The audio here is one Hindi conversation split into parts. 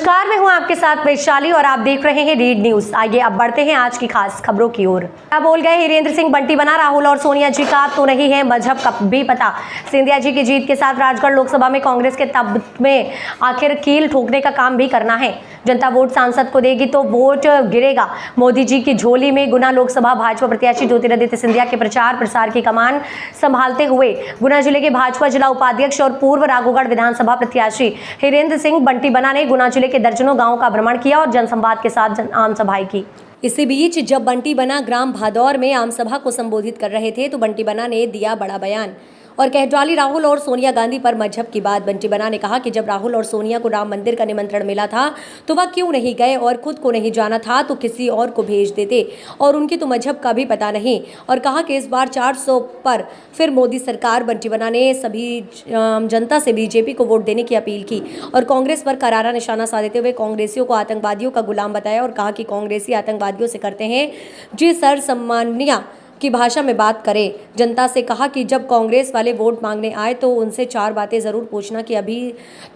नमस्कार, मैं हूं आपके साथ वैशाली और आप देख रहे हैं रीड न्यूज। आइए अब बढ़ते हैं आज की खास खबरों की ओर। क्या बोल गए हीरेंद्र सिंह बंटी बना, राहुल और सोनिया जी का तो नहीं है मजहब का भी पता। सिंधिया जी की जीत के साथ राजगढ़ लोकसभा में कांग्रेस के तब में आखिर कील ठोकने का काम भी करना है। जनता वोट सांसद को देगी तो वोट गिरेगा मोदी जी की झोली में। गुना लोकसभा भाजपा प्रत्याशी ज्योतिरादित्य सिंधिया के प्रचार प्रसार की कमान संभालते हुए गुना जिले के भाजपा जिला उपाध्यक्ष और पूर्व राघोगढ़ विधानसभा प्रत्याशी हीरेंद्र सिंह बंटी बना ने गुना जिले के दर्जनों गांवों का भ्रमण किया और जनसंवाद के साथ आम सभाएं की। इसी बीच जब बंटी बना ग्राम भादौर में आम सभा को संबोधित कर रहे थे तो बंटी बना ने दिया बड़ा बयान और कह डाली राहुल और सोनिया गांधी पर मजहब की बात। बंटी बना ने कहा कि जब राहुल और सोनिया को राम मंदिर का निमंत्रण मिला था तो वह क्यों नहीं गए और खुद को नहीं जाना था तो किसी और को भेज देते और उनकी तो मजहब का भी पता नहीं। और कहा कि इस बार 400 पर फिर मोदी सरकार। बंटी बना ने सभी जनता से बीजेपी को वोट देने की अपील की और कांग्रेस पर करारा निशाना साधते हुए कांग्रेसियों को आतंकवादियों का गुलाम बताया और कहा कि कांग्रेसी आतंकवादियों से करते हैं जी सर सम्मानिया की भाषा में बात करें। जनता से कहा कि जब कांग्रेस वाले वोट मांगने आए तो उनसे 4 बातें जरूर पूछना कि अभी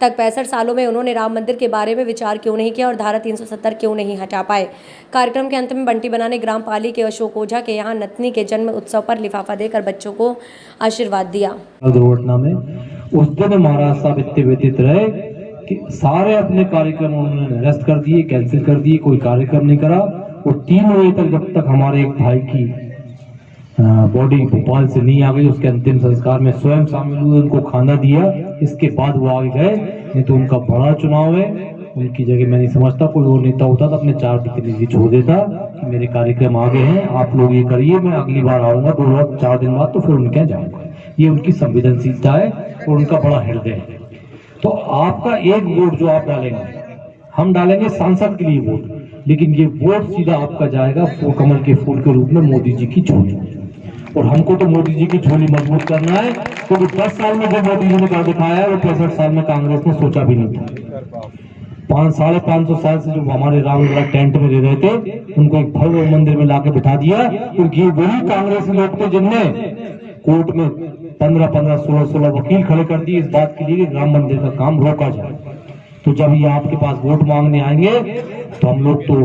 तक 65 सालों में उन्होंने राम मंदिर के बारे में विचार क्यों नहीं किया और धारा 370 क्यों नहीं हटा पाए। कार्यक्रम के अंत में बंटी बना ने ग्राम पाली के अशोक ओझा के यहाँ नतनी के जन्म उत्सव पर लिफाफा देकर बच्चों को आशीर्वाद दिया। दुर्घटना में उस दिन महाराज साहब इतने व्यतीत रहे कि सारे अपने कार्यक्रम उन्होंने निरस्त कर दिए, कैंसिल कर दिए, कोई कार्यक्रम नहीं करा। और 3 बजे तक जब तक हमारे एक भाई की बॉडी भोपाल से नहीं आ गई, उसके अंतिम संस्कार में स्वयं शामिल हुए, उनको खाना दिया, इसके बाद वो आगे गए। नहीं तो उनका बड़ा चुनाव है, उनकी जगह मैं नहीं समझता कोई और नेता होता तो अपने 4 प्रतिनिधि छोड़ देता कि मेरे कार्यक्रम आगे हैं, आप लोग ये करिए, मैं अगली बार आऊंगा 4 दिन बाद तो फिर उनके यहाँ जाऊंगा। ये उनकी संवेदनशीलता है और उनका बड़ा हृदय है। तो आपका एक वोट जो आप डालेंगे, हम डालेंगे सांसद के लिए वोट, लेकिन ये वोट सीधा आपका जाएगा कमल के फूल के रूप में मोदी जी की झोली। और हमको तो मोदी जी की झोली मजबूत करना है, क्योंकि 10 साल में जो मोदी जी ने कर दिखाया है वो 65 साल में कांग्रेस ने सोचा भी नहीं था। 500-550 साल से जो हमारे रामलला टेंट में रह रहे थे, उनको एक भव्य मंदिर में लाके बिठा दिया, क्योंकि वही कांग्रेस लोग थे जिनने कोर्ट में 15-15, 16-16 वकील खड़े कर दिए इस बात के लिए कि राम मंदिर का काम रोका जाए। तो जब ये आपके पास वोट मांगने आएंगे तो हम लोग तो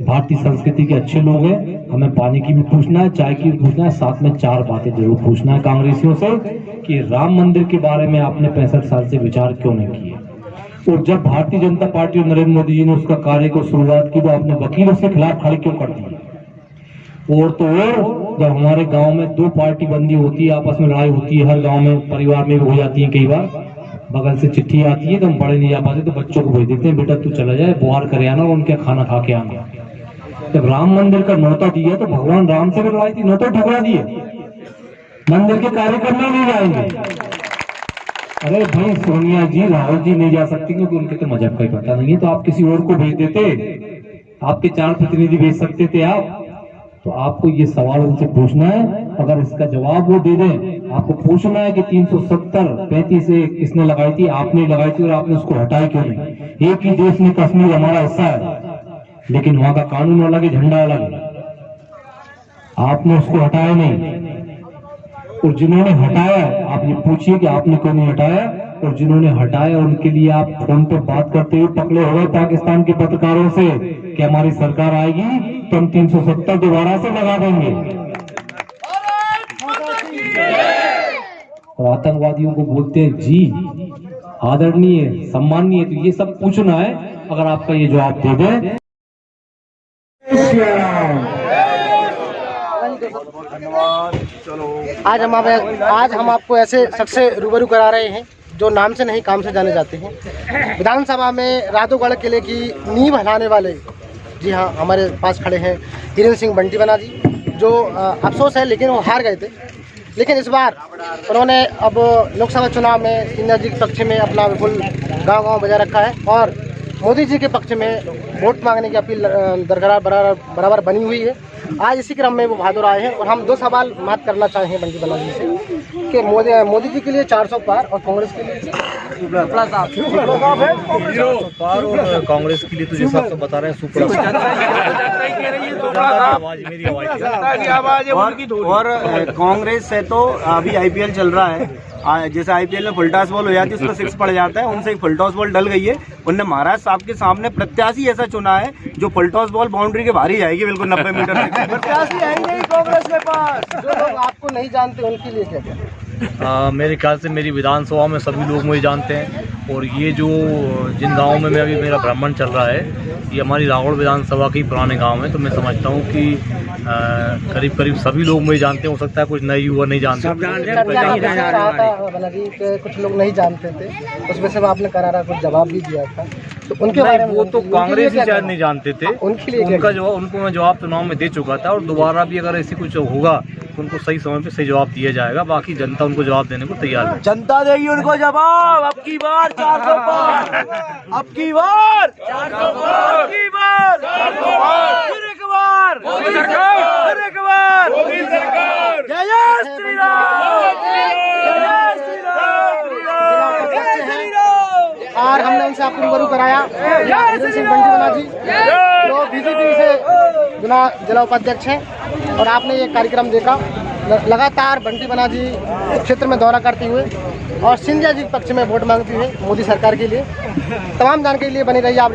भारतीय संस्कृति के अच्छे लोग हैं, हमें पानी की भी पूछना है, चाय की भी पूछना है, साथ में 4 बातें जरूर पूछना है कांग्रेसियों से कि राम मंदिर के बारे में आपने 65 साल से विचार क्यों नहीं किए। और जब भारतीय जनता पार्टी और नरेंद्र मोदी जी ने उसका कार्य को शुरुआत की तो आपने वकीलों के खिलाफ खड़े क्यों कर दिए। और तो और जब हमारे गांव में 2 पार्टी बंदी होती है, आपस में लड़ाई होती है, हर गांव में परिवार में भी हो जाती है, कई बार बगल से चिट्ठी आती है तो हम बड़े नहीं जा पाते तो बच्चों को भेज देते हैं, बेटा तू चला जाए बुहार करे आना और उनके खाना खा के आना। जब राम मंदिर का न्योता दिया तो भगवान राम से भी लड़ाई थी, न्योता ठुकरा दिए, मंदिर के कार्यक्रम में नहीं जाएंगे। अरे भाई सोनिया जी राहुल जी नहीं जा सकती क्योंकि उनके तो मजहब का ही पता नहीं है, तो आप किसी और को भेज देते, आपके 4 प्रतिनिधि भेज सकते थे आप। तो आपको ये सवाल उनसे पूछना है, अगर इसका जवाब वो दे दें, आपको पूछना है कि 370-35 से किसने लगाई थी, आपने लगाई थी और आपने उसको हटाई क्यों नहीं। एक ही देश में कश्मीर हमारा हिस्सा है, लेकिन वहां का कानून अलग है, झंडा अलग है, आपने उसको हटाया नहीं। और जिन्होंने हटाया आप ये पूछिए कि आपने क्यों नहीं हटाया, और जिन्होंने हटाया उनके लिए आप फोन पर बात करते हुए पकड़े हो गए पाकिस्तान के पत्रकारों से कि हमारी सरकार आएगी तो हम 370 दोबारा से लगा देंगे। और आतंकवादियों को बोलते हैं जी आदरणीय सम्माननीय, तो ये सब पूछना है। अगर आपका ये जवाब दे दें। आज हम आपको ऐसे शख्स से रूबरू करा रहे हैं जो नाम से नहीं काम से जाने जाते हैं। विधानसभा में राधोगढ़ किले की नींव हिलाने वाले, जी हाँ, हमारे पास खड़े हैं हीरेंद्र सिंह बंटी बना जी, जो अफसोस है लेकिन वो हार गए थे। लेकिन इस बार उन्होंने अब लोकसभा चुनाव में सिंधिया जी के पक्ष में अपना बिल्कुल गाँव बजा रखा है और मोदी जी के पक्ष में वोट मांगने की अपील बरकरार बराबर बनी हुई है। आज इसी क्रम में वो भादौर आए हैं और हम 2 सवाल बात करना चाहेंगे बंटी बना जी से कि मोदी जी के लिए 400 पार और कांग्रेस के लिए पार, और कांग्रेस के लिए तो जैसा आप बता रहे हैं सुपर और कांग्रेस से तो अभी IPL चल रहा है जैसे IPL में फुल टॉस बॉल हो जाती है उसको 6 पड़ जाता है, उनसे एक फुल टॉस बॉल डल गई है। उनने महाराज साहब के सामने प्रत्याशी ऐसा चुना है जो फुल टॉस बॉल बाउंड्री के बाहर ही जाएगी, बिल्कुल 90 मीटर तक। प्रत्याशी आएंगे ही कांग्रेस के पास। जो लोग आपको नहीं जानते उनके लिए क्या कहते हैं? मेरे ख्याल से मेरी विधानसभा में सभी लोग मुझे जानते हैं, और ये जो जिन गाँव में मैं अभी मेरा भ्रमण चल रहा है ये हमारी राहुल विधानसभा के पुराने गांव है, तो मैं समझता हूँ कि करीब करीब सभी लोग मुझे जानते हैं। हो सकता है कुछ नए युवा नहीं जानते। कुछ लोग नहीं जानते थे, उसमें से आपने करारा कुछ जवाब भी दिया था, तो उनके बारे में वो तो कांग्रेस ही शायद नहीं जानते थे। उनके लिए उनका जवाब उनको मैं जवाब चुनाव में दे चुका था, और दोबारा भी अगर ऐसी कुछ होगा तो उनको सही समय पे सही जवाब दिया जाएगा। बाकी जनता उनको जवाब देने को तैयार है। जनता देगी उनको जवाब। अब की बार 400 पार, अब की बार 400 पार, अब की बार 400 पार, फिर एक बार मोदी सरकार, फिर एक बार मोदी सरकार। जय जय श्री राम, जय श्री राम, जय श्री राम। और हमने उनसे आपको रूबरू कराया हीरेंद्र सिंह बंटी बना जी, जो BJP से जिला उपाध्यक्ष हैं, और आपने ये कार्यक्रम देखा। लगातार बंटी बना जी क्षेत्र में दौरा करते हुए और सिंधिया जी के पक्ष में वोट मांगते हुए मोदी सरकार के लिए। तमाम जानकारी के लिए बनी रही आप।